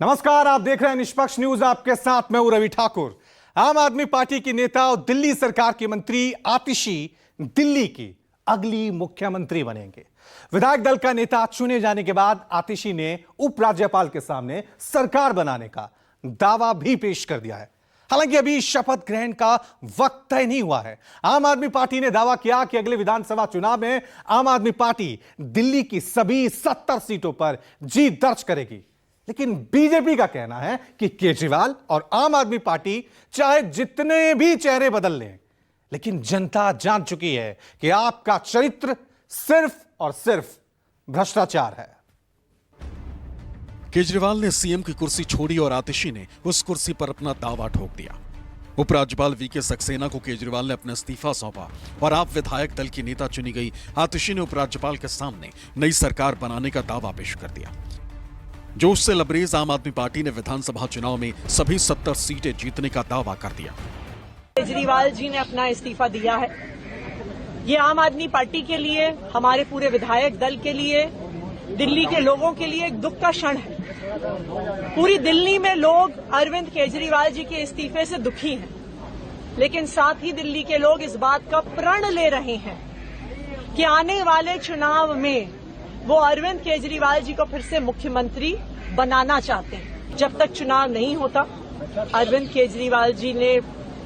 नमस्कार, आप देख रहे हैं निष्पक्ष न्यूज। आपके साथ मैं हूं रवि ठाकुर। आम आदमी पार्टी की नेता और दिल्ली सरकार की मंत्री आतिशी दिल्ली की अगली मुख्यमंत्री बनेंगे। विधायक दल का नेता चुने जाने के बाद आतिशी ने उपराज्यपाल के सामने सरकार बनाने का दावा भी पेश कर दिया है। हालांकि अभी शपथ ग्रहण का वक्त तय नहीं हुआ है। आम आदमी पार्टी ने दावा किया कि अगले विधानसभा चुनाव में आम आदमी पार्टी दिल्ली की सभी 70 सीटों पर जीत दर्ज करेगी। लेकिन बीजेपी का कहना है कि केजरीवाल और आम आदमी पार्टी चाहे जितने भी चेहरे बदल लें, लेकिन जनता जान चुकी है कि आपका चरित्र सिर्फ और सिर्फ भ्रष्टाचार है। केजरीवाल ने सीएम की कुर्सी छोड़ी और आतिशी ने उस कुर्सी पर अपना दावा ठोक दिया। उपराज्यपाल वीके सक्सेना को केजरीवाल ने अपना इस्तीफा सौंपा और आप विधायक दल की नेता चुनी गई आतिशी ने उपराज्यपाल के सामने नई सरकार बनाने का दावा पेश कर दिया। जोश से लबरेज आम आदमी पार्टी ने विधानसभा चुनाव में सभी 70 सीटें जीतने का दावा कर दिया। केजरीवाल जी ने अपना इस्तीफा दिया है। ये आम आदमी पार्टी के लिए, हमारे पूरे विधायक दल के लिए, दिल्ली के लोगों के लिए एक दुख का क्षण है। पूरी दिल्ली में लोग अरविंद केजरीवाल जी के इस्तीफे से दुखी हैं, लेकिन साथ ही दिल्ली के लोग इस बात का प्रण ले रहे हैं कि आने वाले चुनाव में वो अरविंद केजरीवाल जी को फिर से मुख्यमंत्री बनाना चाहते हैं। जब तक चुनाव नहीं होता, अरविंद केजरीवाल जी ने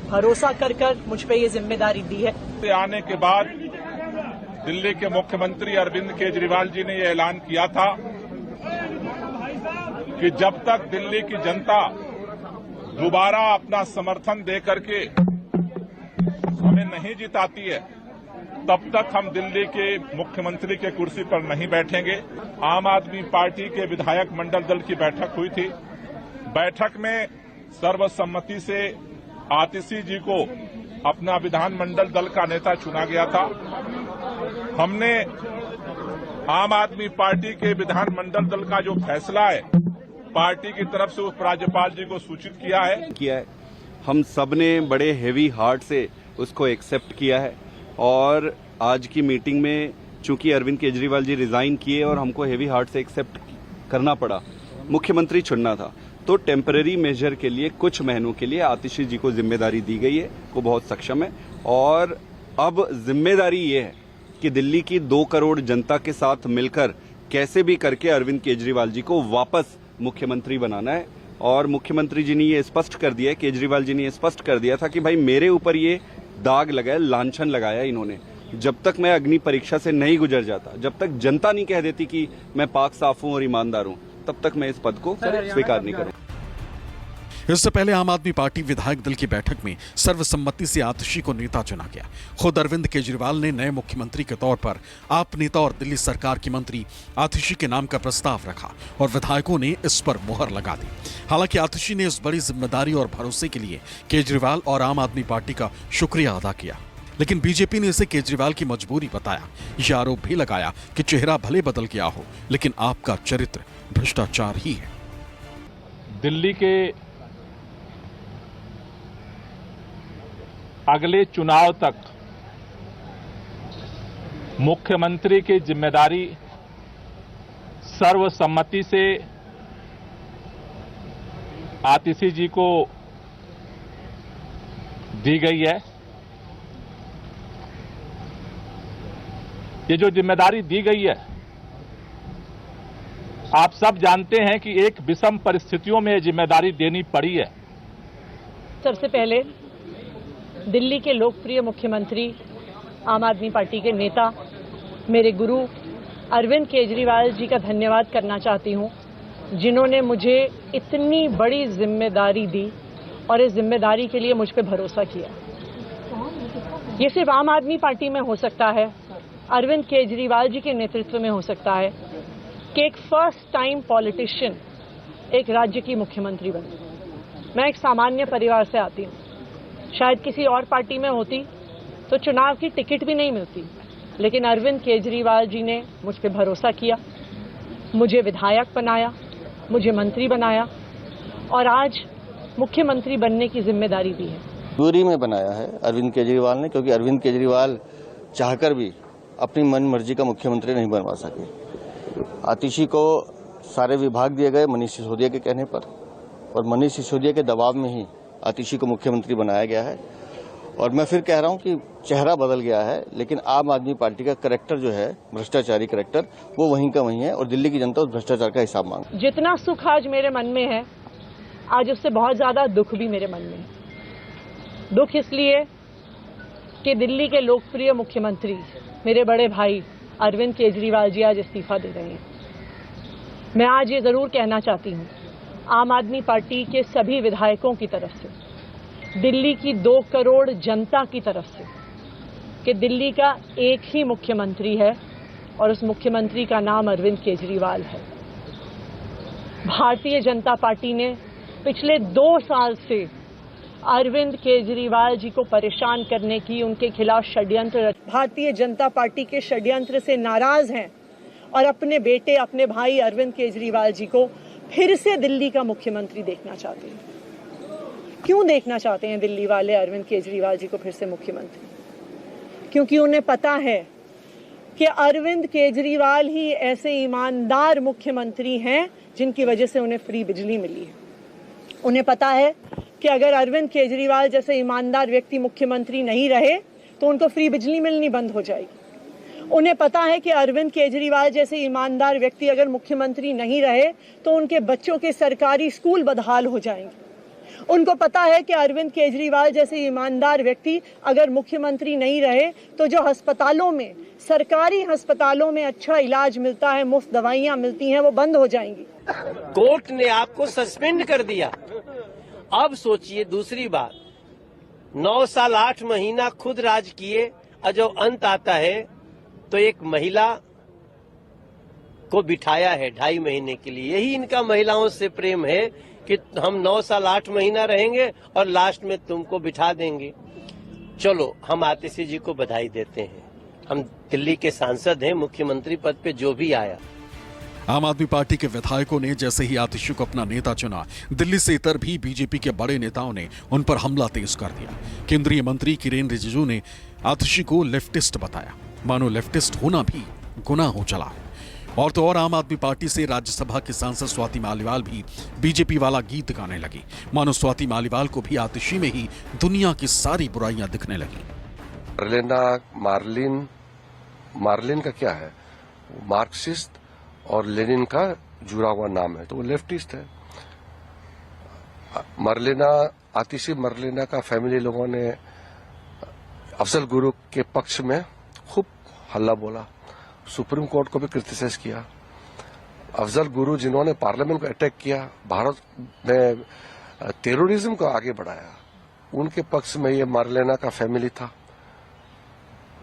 भरोसा कर मुझ पे ये जिम्मेदारी दी है। आने के बाद दिल्ली के मुख्यमंत्री अरविंद केजरीवाल जी ने ये ऐलान किया था कि जब तक दिल्ली की जनता दोबारा अपना समर्थन दे करके हमें नहीं जिताती है, तब तक हम दिल्ली के मुख्यमंत्री के कुर्सी पर नहीं बैठेंगे। आम आदमी पार्टी के विधायक मंडल दल की बैठक हुई थी। बैठक में सर्वसम्मति से आतिशी जी को अपना विधानमंडल दल का नेता चुना गया था। हमने आम आदमी पार्टी के विधानमंडल दल का जो फैसला है, पार्टी की तरफ से उपराज्यपाल जी को सूचित किया है। हम सबने बड़े हेवी हार्ट से उसको एक्सेप्ट किया है और आज की मीटिंग में चूंकि अरविंद केजरीवाल जी रिजाइन किए और हमको हेवी हार्ट से एक्सेप्ट करना पड़ा, मुख्यमंत्री चुनना था, तो टेम्पररी मेजर के लिए कुछ महीनों के लिए आतिशी जी को जिम्मेदारी दी गई है। वो बहुत सक्षम है और अब जिम्मेदारी ये है कि दिल्ली की 2 करोड़ जनता के साथ मिलकर कैसे भी करके अरविंद केजरीवाल जी को वापस मुख्यमंत्री बनाना है। और मुख्यमंत्री जी ने ये स्पष्ट कर दिया है, केजरीवाल जी ने ये स्पष्ट कर दिया था कि भाई मेरे ऊपर ये दाग लगाया, लांछन लगाया इन्होंने। जब तक मैं अग्नि परीक्षा से नहीं गुजर जाता, जब तक जनता नहीं कह देती कि मैं पाक साफ हूं और ईमानदार हूं, तब तक मैं इस पद को स्वीकार नहीं करूं। इससे पहले आम आदमी पार्टी विधायक दल की बैठक में सर्वसम्मति से आतिशी को नेता चुना गया। खुद अरविंद केजरीवाल ने नए मुख्यमंत्री के तौर पर आप नेता और दिल्ली सरकार की मंत्री आतिशी के नाम का प्रस्ताव रखा और विधायकों ने इस पर मुहर लगा दी। हालांकि आतिशी ने इस बड़ी जिम्मेदारी और भरोसे के लिए केजरीवाल और आम आदमी पार्टी का शुक्रिया अदा किया, लेकिन बीजेपी ने इसे केजरीवाल की मजबूरी बताया। यह आरोप भी लगाया कि चेहरा भले बदल गया हो, लेकिन आपका चरित्र भ्रष्टाचार ही है। दिल्ली के अगले चुनाव तक मुख्यमंत्री की जिम्मेदारी सर्वसम्मति से आतिशी जी को दी गई है। ये जो जिम्मेदारी दी गई है, आप सब जानते हैं कि एक विषम परिस्थितियों में ये जिम्मेदारी देनी पड़ी है। सबसे पहले दिल्ली के लोकप्रिय मुख्यमंत्री, आम आदमी पार्टी के नेता, मेरे गुरु अरविंद केजरीवाल जी का धन्यवाद करना चाहती हूं, जिन्होंने मुझे इतनी बड़ी जिम्मेदारी दी और इस जिम्मेदारी के लिए मुझ पर भरोसा किया। ये सिर्फ आम आदमी पार्टी में हो सकता है, अरविंद केजरीवाल जी के नेतृत्व में हो सकता है कि एक फर्स्ट टाइम पॉलिटिशियन एक राज्य की मुख्यमंत्री बने। मैं एक सामान्य परिवार से आती हूँ। शायद किसी और पार्टी में होती तो चुनाव की टिकट भी नहीं मिलती, लेकिन अरविंद केजरीवाल जी ने मुझ पर भरोसा किया, मुझे विधायक बनाया, मुझे मंत्री बनाया और आज मुख्यमंत्री बनने की जिम्मेदारी दी है। दूरी में बनाया है अरविंद केजरीवाल ने, क्योंकि अरविंद केजरीवाल चाहकर भी अपनी मन मर्जी का मुख्यमंत्री नहीं बनवा सके। आतिशी को सारे विभाग दिए गए मनीष सिसोदिया के कहने पर, और मनीष सिसोदिया के दबाव में ही आतिशी को मुख्यमंत्री बनाया गया है। और मैं फिर कह रहा हूं कि चेहरा बदल गया है, लेकिन आम आदमी पार्टी का करैक्टर जो है, भ्रष्टाचारी करैक्टर, वो वहीं का वहीं है और दिल्ली की जनता उस भ्रष्टाचार का हिसाब मांगे। जितना सुख आज मेरे मन में है, आज उससे बहुत ज्यादा दुख भी मेरे मन में है। दुख इसलिए कि दिल्ली के लोकप्रिय मुख्यमंत्री मेरे बड़े भाई अरविंद केजरीवाल जी आज इस्तीफा दे रहे हैं। मैं आज ये जरूर कहना चाहती हूँ आम आदमी पार्टी के सभी विधायकों की तरफ से, दिल्ली की 2 करोड़ जनता की तरफ से, कि दिल्ली का एक ही मुख्यमंत्री है और उस मुख्यमंत्री का नाम अरविंद केजरीवाल है। भारतीय जनता पार्टी ने पिछले 2 साल से अरविंद केजरीवाल जी को परेशान करने की, उनके खिलाफ षड्यंत्र, भारतीय जनता पार्टी के षड्यंत्र से नाराज हैं और अपने बेटे, अपने भाई अरविंद केजरीवाल जी को फिर से दिल्ली का मुख्यमंत्री देखना चाहते हैं। क्यों देखना चाहते हैं दिल्ली वाले अरविंद केजरीवाल जी को फिर से मुख्यमंत्री? क्योंकि उन्हें पता है कि अरविंद केजरीवाल ही ऐसे ईमानदार मुख्यमंत्री हैं जिनकी वजह से उन्हें फ्री बिजली मिली है। उन्हें पता है कि अगर अरविंद केजरीवाल जैसे ईमानदार व्यक्ति मुख्यमंत्री नहीं रहे तो उनको फ्री बिजली मिलनी बंद हो जाएगी। उन्हें पता है कि अरविंद केजरीवाल जैसे ईमानदार व्यक्ति अगर मुख्यमंत्री नहीं रहे तो उनके बच्चों के सरकारी स्कूल बदहाल हो जाएंगे। उनको पता है कि अरविंद केजरीवाल जैसे ईमानदार व्यक्ति अगर मुख्यमंत्री नहीं रहे तो जो अस्पतालों में, सरकारी अस्पतालों में अच्छा इलाज मिलता है, मुफ्त दवाइयां मिलती हैं, वो बंद हो जाएंगी। कोर्ट ने आपको सस्पेंड कर दिया। अब सोचिए दूसरी बात, 9 साल 8 महीना खुद राज किए और जो अंत आता है तो एक महिला को बिठाया है 2.5 महीने के लिए। यही इनका महिलाओं से प्रेम है कि हम 9 साल 8 महीना रहेंगे और लास्ट में तुमको बिठा देंगे। चलो, हम आतिशी जी को बधाई देते हैं। हम दिल्ली के सांसद हैं, मुख्यमंत्री पद पे जो भी आया। आम आदमी पार्टी के विधायकों ने जैसे ही आतिशी को अपना नेता चुना, दिल्ली से इतर भी बीजेपी के बड़े नेताओं ने उन पर हमला तेज कर दिया। केंद्रीय मंत्री किरेन रिजिजू ने आतिशी को लेफ्टिस्ट बताया, मानो लेफ्टिस्ट होना भी गुनाह हो चला है। और तो और आम आदमी पार्टी से राज्यसभा की सांसद स्वाति मालीवाल भी बीजेपी वाला गीत गाने लगी, मानो स्वाति मालीवाल को भी आतिशी में ही दुनिया की सारी बुराइयां दिखने लगी। मार्लिन का क्या है, मार्क्सिस्ट और लेनिन का जुड़ा हुआ नाम है, तो वो लेफ्टिस्ट है। आतिशी मर्लिना का फैमिली लोगों ने अफजल गुरु के पक्ष में खूब हल्ला बोला, सुप्रीम कोर्ट को भी क्रिटिसाइज किया। अफजल गुरु जिन्होंने पार्लियामेंट को अटैक किया, भारत में टेररिज्म को आगे बढ़ाया, उनके पक्ष में ये मार्लिना का फैमिली था।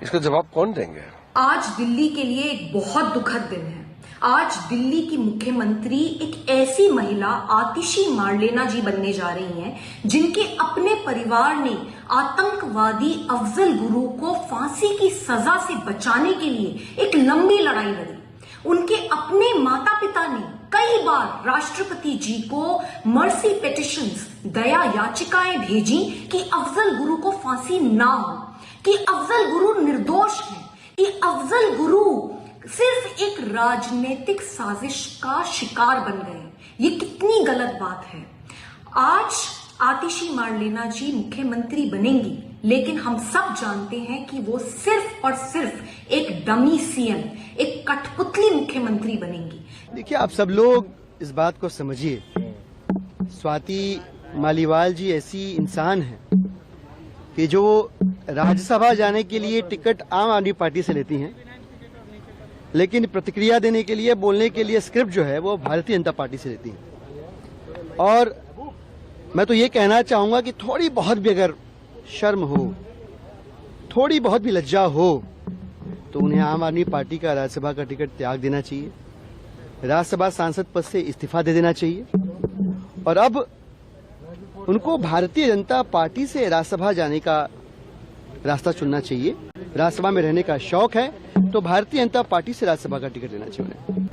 इसका जवाब कौन देंगे? आज दिल्ली के लिए एक बहुत दुखद दिन है। आज दिल्ली की मुख्यमंत्री एक ऐसी महिला आतिशी मार्लेना जी बनने जा रही हैं जिनके अपने परिवार ने आतंकवादी अफजल गुरु को फांसी की सजा से बचाने के लिए एक लंबी लड़ाई लड़ी। उनके अपने माता पिता ने कई बार राष्ट्रपति जी को मर्सी पिटिशंस, दया याचिकाएं भेजी कि अफजल गुरु को फांसी ना हो, कि अफजल गुरु निर्दोष है, कि अफजल गुरु सिर्फ एक राजनीतिक साजिश का शिकार बन गए। ये कितनी गलत बात है। आज आतिशी मार्लेना जी मुख्यमंत्री बनेंगी, लेकिन हम सब जानते हैं कि वो सिर्फ और सिर्फ एक डमी सीएम, एक कठपुतली मुख्यमंत्री बनेंगी। देखिए, आप सब लोग इस बात को समझिए, स्वाति मालीवाल जी ऐसी इंसान है कि जो राज्यसभा जाने के लिए टिकट आम आदमी पार्टी से लेती हैं, लेकिन प्रतिक्रिया देने के लिए, बोलने के लिए स्क्रिप्ट जो है वो भारतीय जनता पार्टी से लेती है। और मैं तो ये कहना चाहूंगा कि थोड़ी बहुत भी अगर शर्म हो, थोड़ी बहुत भी लज्जा हो, तो उन्हें आम आदमी पार्टी का राज्यसभा का टिकट त्याग देना चाहिए, राज्यसभा सांसद पद से इस्तीफा दे देना चाहिए और अब उनको भारतीय जनता पार्टी से राज्यसभा जाने का रास्ता चुनना चाहिए। राज्यसभा में रहने का शौक है तो भारतीय जनता पार्टी से राज्यसभा का टिकट देना चाहिए।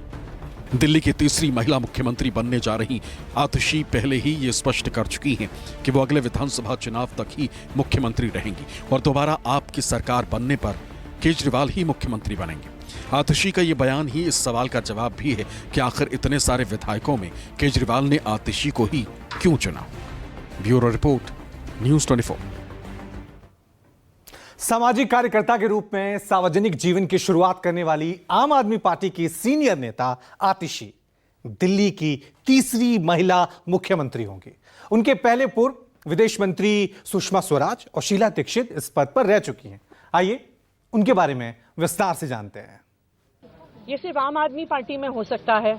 दिल्ली की तीसरी महिला मुख्यमंत्री बनने जा रही आतिशी पहले ही ये स्पष्ट कर चुकी हैं कि वो अगले विधानसभा चुनाव तक ही मुख्यमंत्री रहेंगी और दोबारा आपकी सरकार बनने पर केजरीवाल ही मुख्यमंत्री बनेंगे। आतिशी का ये बयान ही इस सवाल का जवाब भी है कि आखिर इतने सारे विधायकों में केजरीवाल ने आतिशी को ही क्यों चुना। Bureau report, news 24। सामाजिक कार्यकर्ता के रूप में सार्वजनिक जीवन की शुरुआत करने वाली आम आदमी पार्टी की सीनियर नेता आतिशी दिल्ली की तीसरी महिला मुख्यमंत्री होंगी। उनके पहले पूर्व विदेश मंत्री सुषमा स्वराज और शीला दीक्षित इस पद पर रह चुकी हैं। आइए उनके बारे में विस्तार से जानते हैं। ये सिर्फ आम आदमी पार्टी में हो सकता है,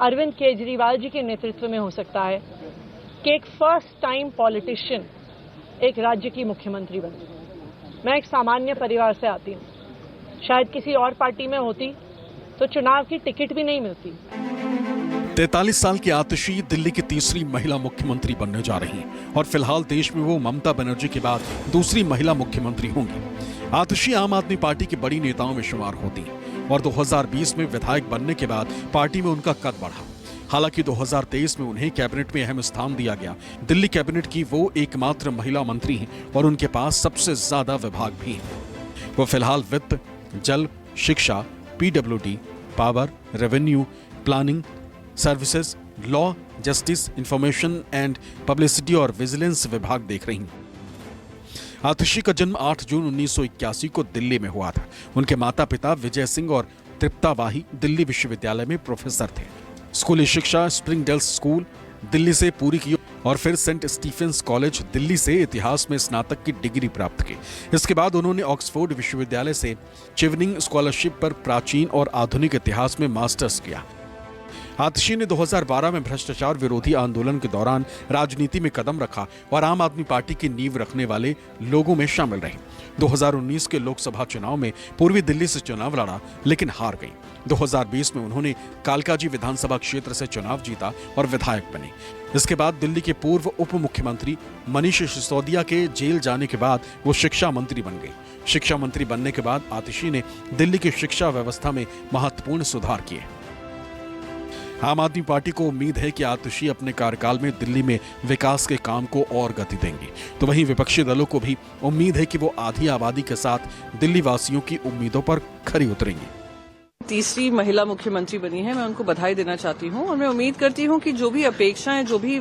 अरविंद केजरीवाल जी के नेतृत्व में हो सकता है कि एक फर्स्ट टाइम पॉलिटिशियन एक राज्य की मुख्यमंत्री बने। मैं एक सामान्य परिवार से आती हूँ, शायद किसी और पार्टी में होती तो चुनाव की टिकट भी नहीं मिलती। 43 साल की आतिशी दिल्ली की तीसरी महिला मुख्यमंत्री बनने जा रही हैं और फिलहाल देश में वो ममता बनर्जी के बाद दूसरी महिला मुख्यमंत्री होंगी। आतिशी आम आदमी पार्टी की बड़ी नेताओं में शुमार होती हैं और 2020 में विधायक बनने के बाद पार्टी में उनका कद बढ़ा। हालांकि 2023 में उन्हें कैबिनेट में अहम स्थान दिया गया। दिल्ली कैबिनेट की वो एकमात्र महिला मंत्री हैं और उनके पास सबसे ज्यादा विभाग भी हैं। वो फिलहाल वित्त, जल, शिक्षा, PWD, power, revenue, planning, services, law, justice, information and publicity और विजिलेंस विभाग देख रही हैं। आतिशी का जन्म 8 जून 1981 को दिल्ली में हुआ था। उनके माता पिता विजय सिंह और तृप्ता वाही दिल्ली विश्वविद्यालय में प्रोफेसर थे। स्कूली शिक्षा स्प्रिंगडेल्स स्कूल दिल्ली से पूरी की और फिर सेंट स्टीफेंस कॉलेज दिल्ली से इतिहास में स्नातक की डिग्री प्राप्त की। इसके बाद उन्होंने ऑक्सफोर्ड विश्वविद्यालय से चिवनिंग स्कॉलरशिप पर प्राचीन और आधुनिक इतिहास में मास्टर्स किया। आतिशी ने 2012 में भ्रष्टाचार विरोधी आंदोलन के दौरान राजनीति में कदम रखा और आम आदमी पार्टी की नींव रखने वाले लोगों में शामिल रही। 2019 के लोकसभा चुनाव में पूर्वी दिल्ली से चुनाव लड़ा लेकिन हार गई। 2020 में उन्होंने कालकाजी विधानसभा क्षेत्र से चुनाव जीता और विधायक बने। इसके बाद दिल्ली के पूर्व उप मुख्यमंत्री मनीष सिसोदिया के जेल जाने के बाद वो शिक्षा मंत्री बन गई। शिक्षा मंत्री बनने के बाद आतिशी ने दिल्ली की शिक्षा व्यवस्था में महत्वपूर्ण सुधार किए। आम आदमी पार्टी को उम्मीद है कि आतिशी अपने कार्यकाल में दिल्ली में विकास के काम को और गति देंगे। तो वहीं विपक्षी दलों को भी उम्मीद है कि वो आधी आबादी के साथ दिल्ली वासियों की उम्मीदों पर खरी उतरेंगी। तीसरी महिला मुख्यमंत्री बनी है, मैं उनको बधाई देना चाहती हूं और मैं उम्मीद करती हूं कि जो भी अपेक्षाएं, जो भी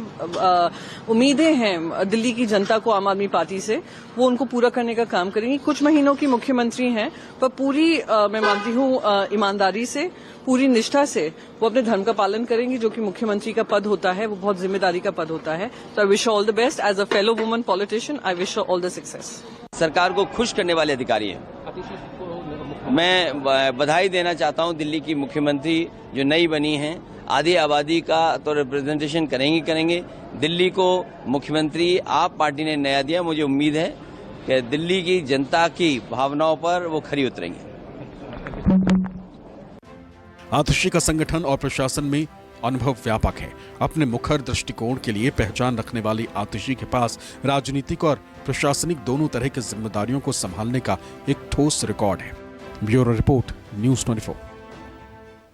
उम्मीदें हैं दिल्ली की जनता को आम आदमी पार्टी से, वो उनको पूरा करने का काम करेंगी। कुछ महीनों की मुख्यमंत्री हैं पर पूरी मैं मानती हूं ईमानदारी से, पूरी निष्ठा से वो अपने धर्म का पालन करेंगी। जो कि मुख्यमंत्री का पद होता है वो बहुत जिम्मेदारी का पद होता है। तो I wish all the best as a fellow woman politician. I wish all the success. सरकार को खुश करने वाले अधिकारी हैं। मैं बधाई देना चाहता हूं दिल्ली की मुख्यमंत्री जो नई बनी हैं। आधी आबादी का तो रिप्रेजेंटेशन करेंगे। दिल्ली को मुख्यमंत्री आप पार्टी ने नया दिया। मुझे उम्मीद है कि दिल्ली की जनता की भावनाओं पर वो खरी उतरेंगे। आतिशी का संगठन और प्रशासन में अनुभव व्यापक है। अपने मुखर दृष्टिकोण के लिए पहचान रखने वाली आतिशी के पास राजनीतिक और प्रशासनिक दोनों तरह की जिम्मेदारियों को संभालने का एक ठोस रिकॉर्ड है। Bureau report, news 24।